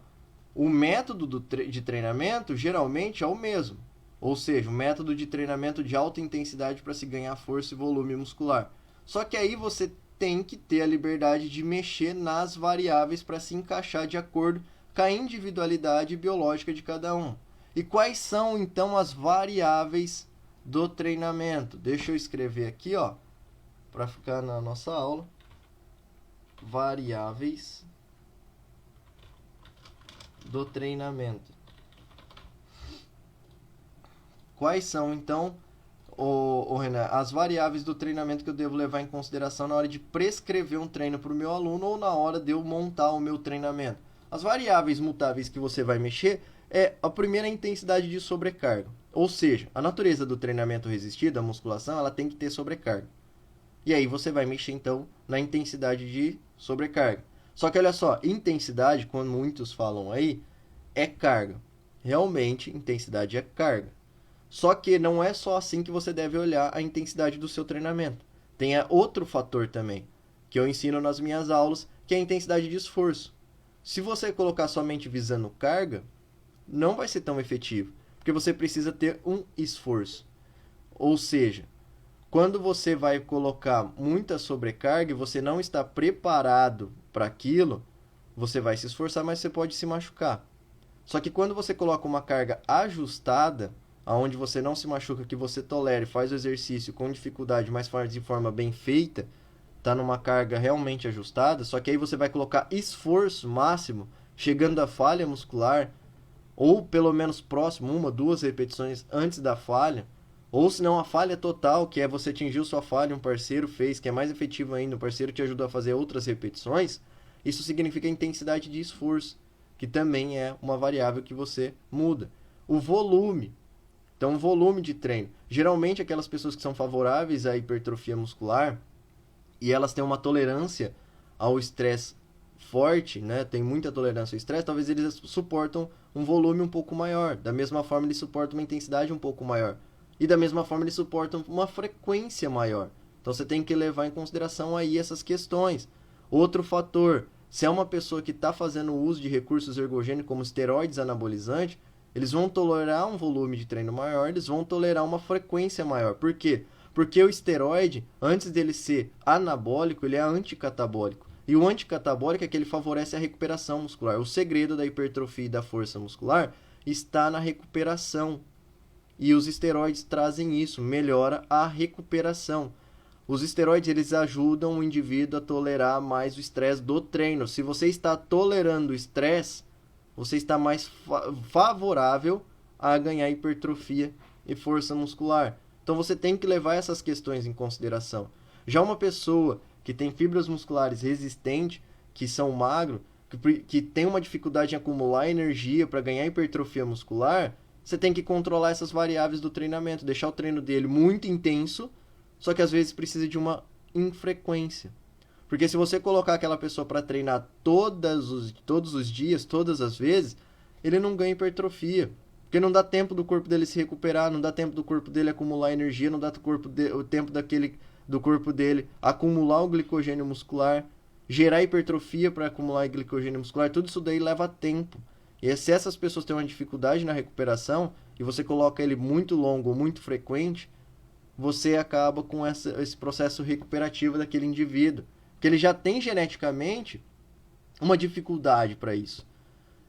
Speaker 1: o método de treinamento geralmente é o mesmo, ou seja, o método de treinamento de alta intensidade para se ganhar força e volume muscular. Só que aí você tem que ter a liberdade de mexer nas variáveis para se encaixar de acordo com a individualidade biológica de cada um. E quais são então as variáveis do treinamento? Deixa eu escrever aqui, ó, para ficar na nossa aula. Variáveis do treinamento. Quais são então, Renan, as variáveis do treinamento que eu devo levar em consideração na hora de prescrever um treino para o meu aluno ou na hora de eu montar o meu treinamento? As variáveis mutáveis que você vai mexer é a primeira intensidade de sobrecarga. Ou seja, a natureza do treinamento resistido, a musculação, ela tem que ter sobrecarga. E aí você vai mexer então na intensidade de sobrecarga. Só que olha só, intensidade, quando muitos falam aí, é carga. Realmente, intensidade é carga. Só que não é só assim que você deve olhar a intensidade do seu treinamento. Tem outro fator também, que eu ensino nas minhas aulas, que é a intensidade de esforço. Se você colocar somente visando carga, não vai ser tão efetivo, porque você precisa ter um esforço. Ou seja, quando você vai colocar muita sobrecarga e você não está preparado para aquilo, você vai se esforçar, mas você pode se machucar. Só que quando você coloca uma carga ajustada, aonde você não se machuca, que você tolere, faz o exercício com dificuldade, mas faz de forma bem feita, está numa carga realmente ajustada, só que aí você vai colocar esforço máximo, chegando à falha muscular, ou pelo menos próximo, 1, 2 repetições antes da falha, ou se não a falha total, que é você atingiu sua falha, um parceiro fez, que é mais efetivo ainda, o parceiro te ajudou a fazer outras repetições, isso significa intensidade de esforço, que também é uma variável que você muda. O volume. Então, o volume de treino. Geralmente, aquelas pessoas que são favoráveis à hipertrofia muscular e elas têm uma tolerância ao estresse forte, né? Tem muita tolerância ao estresse, talvez eles suportam um volume um pouco maior. Da mesma forma, eles suportam uma intensidade um pouco maior. E da mesma forma, eles suportam uma frequência maior. Então, você tem que levar em consideração aí essas questões. Outro fator, se é uma pessoa que está fazendo uso de recursos ergogênicos como esteroides anabolizantes, eles vão tolerar um volume de treino maior, eles vão tolerar uma frequência maior. Por quê? Porque o esteroide, antes dele ser anabólico, ele é anticatabólico. E o anticatabólico é que ele favorece a recuperação muscular. O segredo da hipertrofia e da força muscular está na recuperação. E os esteroides trazem isso, melhora a recuperação. Os esteroides, eles ajudam o indivíduo a tolerar mais o estresse do treino. Se você está tolerando o estresse, você está mais favorável a ganhar hipertrofia e força muscular. Então você tem que levar essas questões em consideração. Já uma pessoa que tem fibras musculares resistentes, que são magro, que tem uma dificuldade em acumular energia para ganhar hipertrofia muscular, você tem que controlar essas variáveis do treinamento, deixar o treino dele muito intenso, só que às vezes precisa de uma infrequência. Porque se você colocar aquela pessoa para treinar todos os dias, todas as vezes, ele não ganha hipertrofia. Porque não dá tempo do corpo dele se recuperar, não dá tempo do corpo dele acumular energia, não dá o tempo do corpo dele acumular o glicogênio muscular, gerar hipertrofia para acumular glicogênio muscular, tudo isso daí leva tempo. E se essas pessoas têm uma dificuldade na recuperação, e você coloca ele muito longo ou muito frequente, você acaba com esse processo recuperativo daquele indivíduo. Porque ele já tem geneticamente uma dificuldade para isso.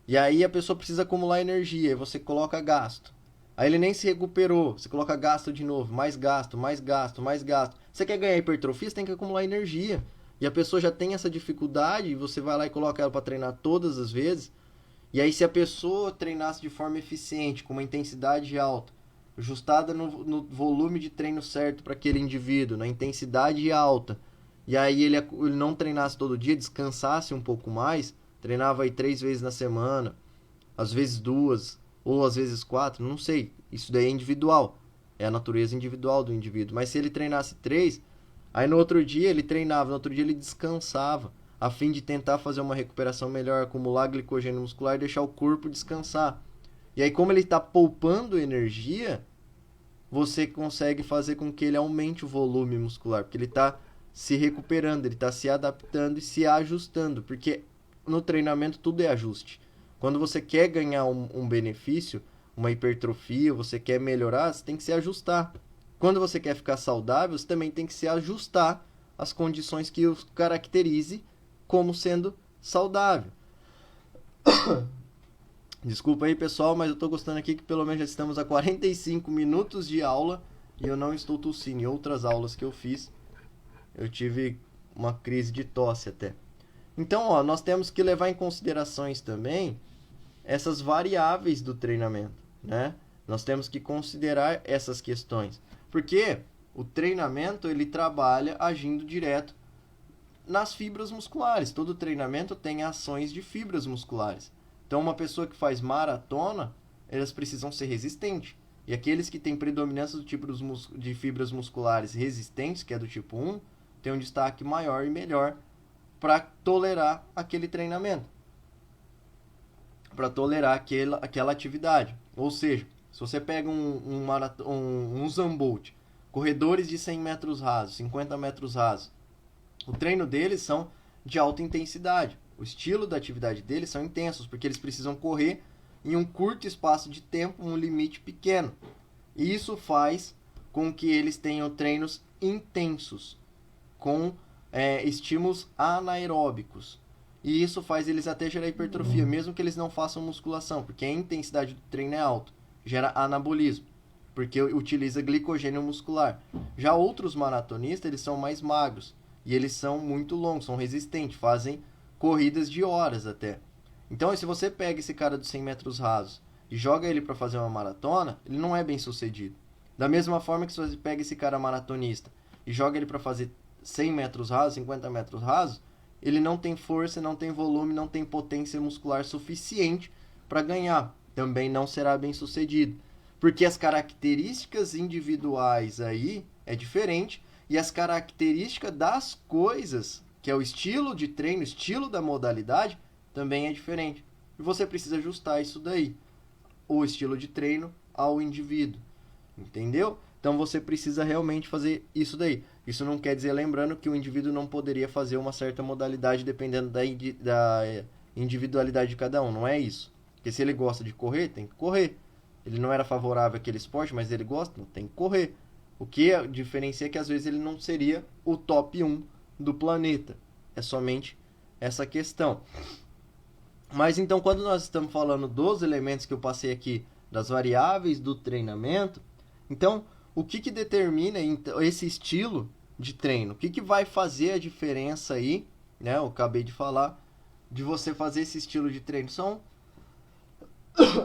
Speaker 1: E aí a pessoa precisa acumular energia, e você coloca gasto. Aí ele nem se recuperou, você coloca gasto de novo, mais gasto, mais gasto, mais gasto. Você quer ganhar hipertrofia, você tem que acumular energia. E a pessoa já tem essa dificuldade, e você vai lá e coloca ela para treinar todas as vezes. E aí se a pessoa treinasse de forma eficiente, com uma intensidade alta, ajustada no volume de treino certo para aquele indivíduo, na intensidade alta, e aí ele não treinasse todo dia, descansasse um pouco mais, treinava aí 3 vezes na semana, às vezes 2, ou às vezes 4, não sei. Isso daí é individual. É a natureza individual do indivíduo. Mas se ele treinasse 3, Aí no outro dia ele treinava, no outro dia ele descansava, a fim de tentar fazer uma recuperação melhor, acumular glicogênio muscular e deixar o corpo descansar. E aí, como ele está poupando energia, você consegue fazer com que ele aumente o volume muscular, porque ele está se recuperando, ele está se adaptando e se ajustando, porque no treinamento tudo é ajuste. Quando você quer ganhar um benefício, uma hipertrofia, você quer melhorar, você tem que se ajustar. Quando você quer ficar saudável, você também tem que se ajustar às condições que o caracterize como sendo saudável. Desculpa aí, pessoal, mas eu tô gostando aqui que pelo menos já estamos a 45 minutos de aula e eu não estou tossindo. Em outras aulas que eu fiz, eu tive uma crise de tosse até. Então, ó, nós temos que levar em considerações também essas variáveis do treinamento, né? Nós temos que considerar essas questões, porque o treinamento ele trabalha agindo direto nas fibras musculares. Todo treinamento tem ações de fibras musculares. Então, uma pessoa que faz maratona, elas precisam ser resistentes. E aqueles que têm predominância do tipo de fibras musculares resistentes, que é do tipo 1, tem um destaque maior e melhor para tolerar aquele treinamento, para tolerar aquela atividade. Ou seja, se você pega um Usain Bolt, corredores de 100 metros rasos, 50 metros rasos, o treino deles são de alta intensidade. O estilo da atividade deles são intensos, porque eles precisam correr em um curto espaço de tempo, um limite pequeno. E isso faz com que eles tenham treinos intensos, com estímulos anaeróbicos. E isso faz eles até gerar hipertrofia, mesmo que eles não façam musculação, porque a intensidade do treino é alta. Gera anabolismo, porque utiliza glicogênio muscular. Já outros maratonistas, eles são mais magros. E eles são muito longos, são resistentes, fazem corridas de horas até. Então, se você pega esse cara dos 100 metros rasos e joga ele para fazer uma maratona, ele não é bem sucedido. Da mesma forma que se você pega esse cara maratonista e joga ele para fazer 100 metros rasos, 50 metros rasos, ele não tem força, não tem volume, não tem potência muscular suficiente para ganhar. Também não será bem sucedido. Porque as características individuais aí é diferente e as características das coisas, que é o estilo de treino, o estilo da modalidade, também é diferente. E você precisa ajustar isso daí, o estilo de treino ao indivíduo. Entendeu? Então você precisa realmente fazer isso daí. Isso não quer dizer, lembrando, que o indivíduo não poderia fazer uma certa modalidade dependendo da individualidade de cada um. Não é isso. Porque se ele gosta de correr, tem que correr. Ele não era favorável àquele esporte, mas ele gosta, tem que correr. O que diferencia é que às vezes ele não seria o top 1 do planeta. É somente essa questão. Mas então, quando nós estamos falando dos elementos que eu passei aqui, das variáveis do treinamento, então, o que determina esse estilo de treino? O que vai fazer a diferença aí, né? Eu acabei de falar, de você fazer esse estilo de treino. São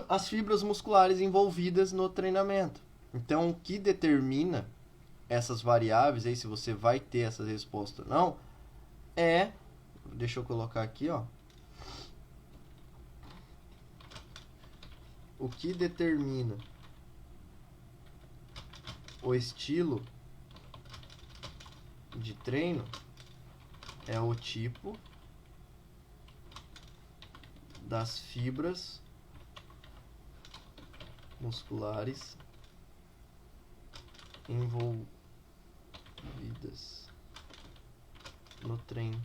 Speaker 1: as fibras musculares envolvidas no treinamento. Então, o que determina essas variáveis, aí se você vai ter essa resposta ou não, deixa eu colocar aqui, ó. O que determina o estilo de treino é o tipo das fibras musculares envolvidas no treino.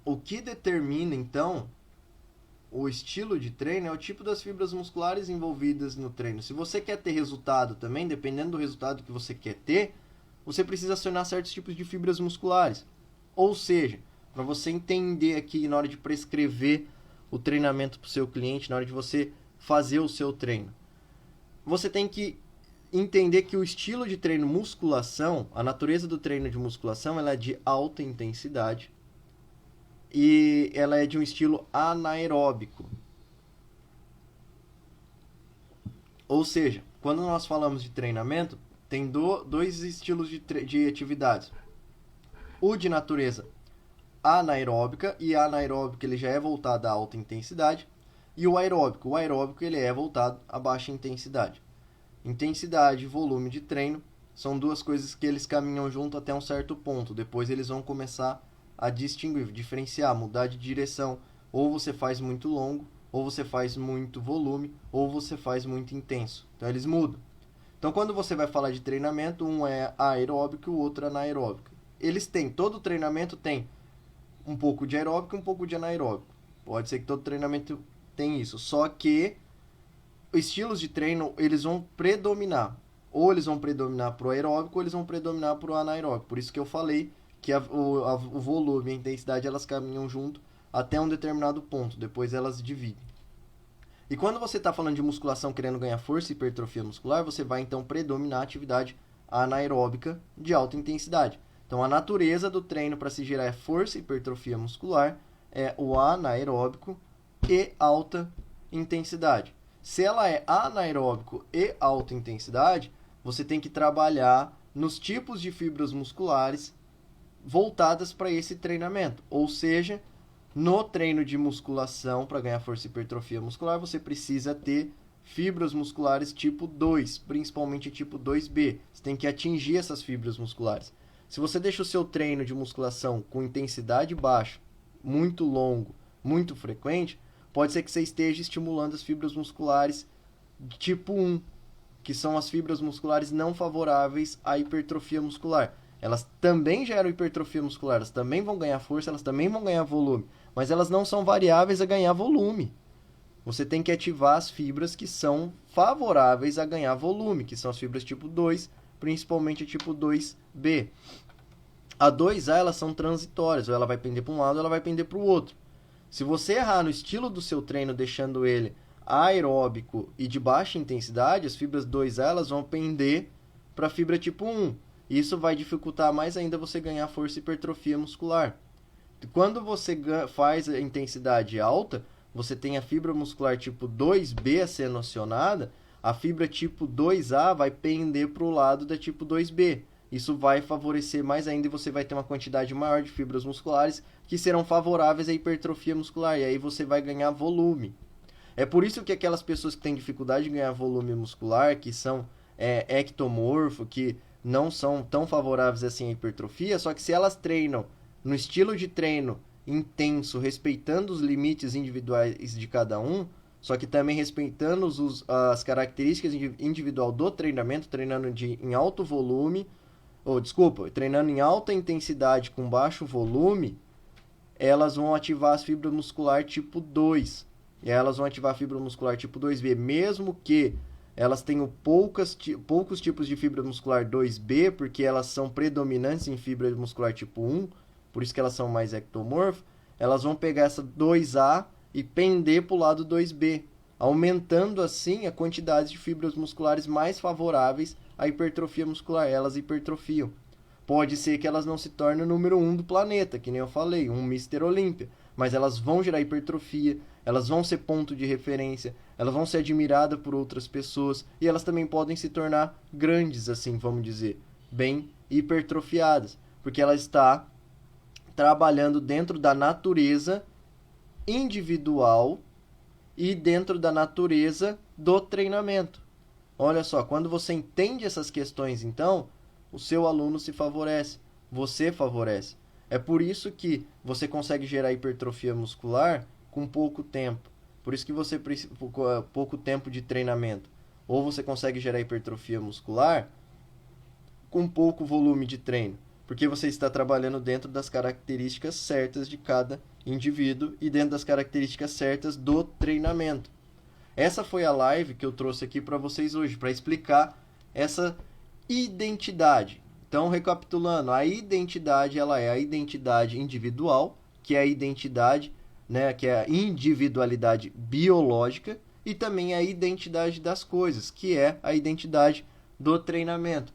Speaker 1: O que determina, então, o estilo de treino é o tipo das fibras musculares envolvidas no treino. Se você quer ter resultado também, dependendo do resultado que você quer ter, você precisa acionar certos tipos de fibras musculares. Ou seja, para você entender aqui na hora de prescrever o treinamento para o seu cliente, na hora de você fazer o seu treino, você tem que entender que o estilo de treino musculação, a natureza do treino de musculação, ela é de alta intensidade e ela é de um estilo anaeróbico. Ou seja, quando nós falamos de treinamento, tem dois estilos de atividades. O de natureza anaeróbica, e a anaeróbica ele já é voltado à alta intensidade, e o aeróbico. O aeróbico ele é voltado à baixa intensidade. Intensidade e volume de treino são duas coisas que eles caminham junto até um certo ponto. Depois eles vão começar a distinguir, diferenciar, mudar de direção. Ou você faz muito longo, ou você faz muito volume, ou você faz muito intenso. Então eles mudam. Então quando você vai falar de treinamento, um é aeróbico e o outro é anaeróbico. Eles têm, todo treinamento tem um pouco de aeróbico e um pouco de anaeróbico. Pode ser que todo treinamento tem isso. Só que estilos de treino, eles vão predominar. Ou eles vão predominar para o aeróbico, ou eles vão predominar para o anaeróbico. Por isso que eu falei que o volume e a intensidade, elas caminham junto até um determinado ponto. Depois elas dividem. E quando você está falando de musculação querendo ganhar força e hipertrofia muscular, você vai então predominar a atividade anaeróbica de alta intensidade. Então a natureza do treino para se gerar força e hipertrofia muscular é o anaeróbico e alta intensidade. Se ela é anaeróbico e alta intensidade, você tem que trabalhar nos tipos de fibras musculares voltadas para esse treinamento. Ou seja, no treino de musculação, para ganhar força e hipertrofia muscular, você precisa ter fibras musculares tipo 2, principalmente tipo 2B. Você tem que atingir essas fibras musculares. Se você deixa o seu treino de musculação com intensidade baixa, muito longo, muito frequente, pode ser que você esteja estimulando as fibras musculares tipo 1, que são as fibras musculares não favoráveis à hipertrofia muscular. Elas também geram hipertrofia muscular, elas também vão ganhar força, elas também vão ganhar volume, mas elas não são variáveis a ganhar volume. Você tem que ativar as fibras que são favoráveis a ganhar volume, que são as fibras tipo 2, principalmente tipo 2B. A 2A, elas são transitórias, ou ela vai pender para um lado ou ela vai pender para o outro. Se você errar no estilo do seu treino, deixando ele aeróbico e de baixa intensidade, as fibras 2A elas vão pender para a fibra tipo 1. Isso vai dificultar mais ainda você ganhar força e hipertrofia muscular. Quando você faz a intensidade alta, você tem a fibra muscular tipo 2B a ser acionada, a fibra tipo 2A vai pender para o lado da tipo 2B. Isso vai favorecer mais ainda e você vai ter uma quantidade maior de fibras musculares que serão favoráveis à hipertrofia muscular. E aí você vai ganhar volume. É por isso que aquelas pessoas que têm dificuldade de ganhar volume muscular, que são ectomorfo, que não são tão favoráveis assim à hipertrofia, só que se elas treinam no estilo de treino intenso, respeitando os limites individuais de cada um, só que também respeitando as características individual do treinamento, treinando em alto volume, treinando em alta intensidade com baixo volume, elas vão ativar as fibras muscular tipo 2. E elas vão ativar a fibra muscular tipo 2B, mesmo que elas tenham poucos tipos de fibra muscular 2B, porque elas são predominantes em fibra muscular tipo 1, por isso que elas são mais ectomorfas, elas vão pegar essa 2A e pender para o lado 2B, aumentando assim a quantidade de fibras musculares mais favoráveis à hipertrofia muscular. Elas hipertrofiam. Pode ser que elas não se tornem o número 1 do planeta, que nem eu falei, um Mr. Olímpia, mas elas vão gerar hipertrofia, elas vão ser ponto de referência, elas vão ser admiradas por outras pessoas e elas também podem se tornar grandes, assim, vamos dizer, bem hipertrofiadas, porque ela está trabalhando dentro da natureza individual e dentro da natureza do treinamento. Olha só, quando você entende essas questões, então, o seu aluno se favorece, você favorece. É por isso que você consegue gerar hipertrofia muscular com pouco tempo. Por isso que você precisa pouco tempo de treinamento. Ou você consegue gerar hipertrofia muscular com pouco volume de treino, porque você está trabalhando dentro das características certas de cada indivíduo e dentro das características certas do treinamento. Essa foi a live que eu trouxe aqui para vocês hoje, para explicar essa identidade. Então, recapitulando, a identidade ela é a identidade individual, que é a identidade, né, que é a individualidade biológica, e também a identidade das coisas, que é a identidade do treinamento.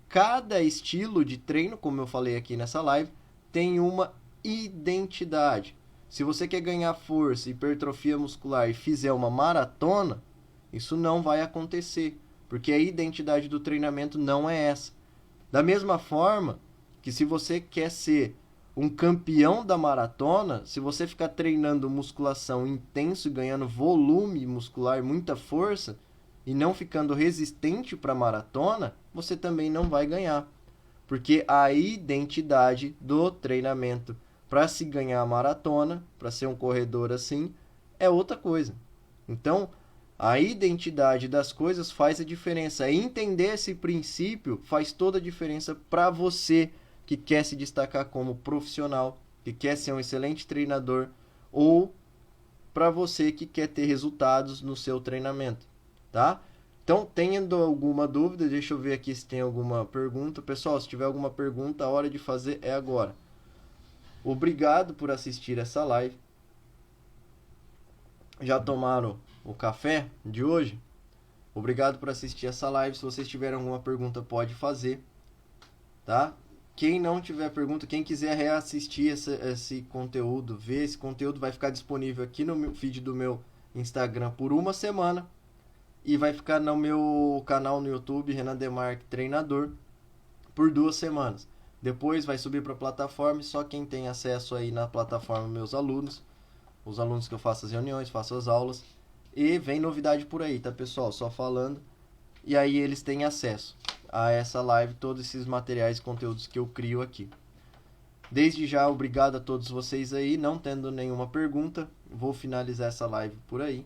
Speaker 1: Cada estilo de treino, como eu falei aqui nessa live, tem uma identidade. Se você quer ganhar força, hipertrofia muscular e fizer uma maratona, isso não vai acontecer, porque a identidade do treinamento não é essa. Da mesma forma que se você quer ser um campeão da maratona, se você ficar treinando musculação intenso e ganhando volume muscular, muita força, e não ficando resistente para a maratona, você também não vai ganhar. Porque a identidade do treinamento para se ganhar a maratona, para ser um corredor assim, é outra coisa. Então, a identidade das coisas faz a diferença. Entender esse princípio faz toda a diferença para você que quer se destacar como profissional, que quer ser um excelente treinador, ou para você que quer ter resultados no seu treinamento, tá? Então, tendo alguma dúvida, deixa eu ver aqui se tem alguma pergunta. Pessoal, se tiver alguma pergunta, a hora de fazer é agora. Obrigado por assistir essa live. Já tomaram o café de hoje? Obrigado por assistir essa live. Se vocês tiverem alguma pergunta, pode fazer, tá? Quem não tiver pergunta, quem quiser reassistir esse conteúdo, ver esse conteúdo, vai ficar disponível aqui no feed do meu Instagram por uma semana e vai ficar no meu canal no YouTube, Renan Demarque Treinador, por 2 semanas. Depois vai subir para a plataforma e só quem tem acesso aí na plataforma, meus alunos, os alunos que eu faço as reuniões, faço as aulas, e vem novidade por aí, tá, pessoal? Só falando. E aí eles têm acesso a essa live, todos esses materiais e conteúdos que eu crio aqui. Desde já, obrigado a todos vocês aí. Não tendo nenhuma pergunta, vou finalizar essa live por aí.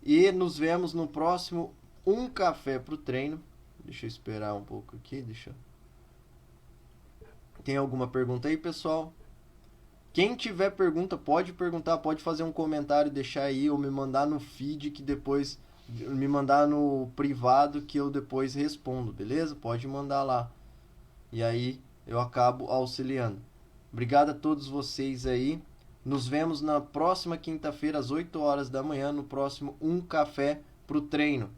Speaker 1: E nos vemos no próximo Um Café pro Treino. Deixa eu esperar um pouco aqui, Tem alguma pergunta aí, pessoal? Quem tiver pergunta, pode perguntar, pode fazer um comentário, deixar aí, ou me mandar no feed, que depois me mandar no privado, que eu depois respondo, beleza? Pode mandar lá. E aí eu acabo auxiliando. Obrigado a todos vocês aí. Nos vemos na próxima quinta-feira, às 8 horas da manhã, no próximo Um Café pro Treino.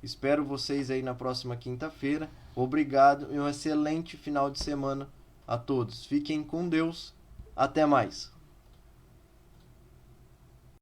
Speaker 1: Espero vocês aí na próxima quinta-feira. Obrigado e um excelente final de semana a todos. Fiquem com Deus. Até mais.